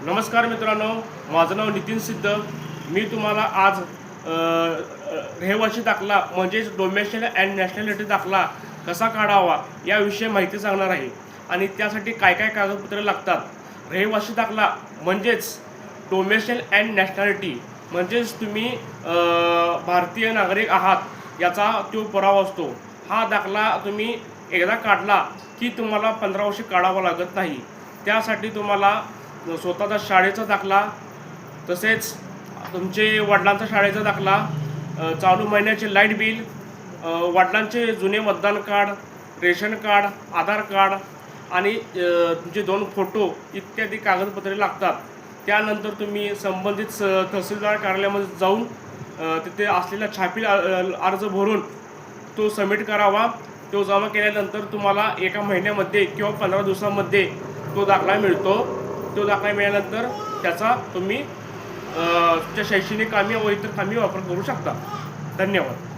नमस्कार मित्रांनो, माझं नाव नितीन सिद्ध. मी तुम्हाला आज रहिवासी दाखला म्हणजेच डोमेस्टिक अँड नॅशनॅलिटी दाखला कसा काढावा याविषयी माहिती सांगणार आहे. आणि त्यासाठी काय काय कागदपत्रे लागतात. रहिवासी दाखला म्हणजेच डोमेस्टिक अँड नॅशनॅलिटी म्हणजेच तुम्ही भारतीय नागरिक आहात याचा तो पुरावा असतो. हा दाखला तुम्ही एकदा काढला की तुम्हाला 15 वर्षे काढावा लागत नाही. त्यासाठी तुम्हाला स्वतःचा शाळेचा दाखला, तसेच तुमचे वडिलांचा शाळेचा दाखला, चालू महिन्याचे लाईट बिल, वडिलांचे जुने मतदान कार्ड, रेशन कार्ड, आधार कार्ड आणि तुमचे 2 फोटो इत्यादी कागदपत्रे लागतात. त्यानंतर तुम्ही संबंधित तहसीलदार कार्यालयामध्ये जाऊन तिथे असलेला छापील अर्ज भरून तो सबमिट करावा. तो जमा केल्यानंतर तुम्हाला 1 महिन्यामध्ये किंवा 15 दिवसांमध्ये तो दाखला मिळतो. तो दाखला मिळाल्यानंतर त्याचा तुम्ही तुमच्या शैक्षणिक कामी व इतर कामी वापर करू शकता. धन्यवाद.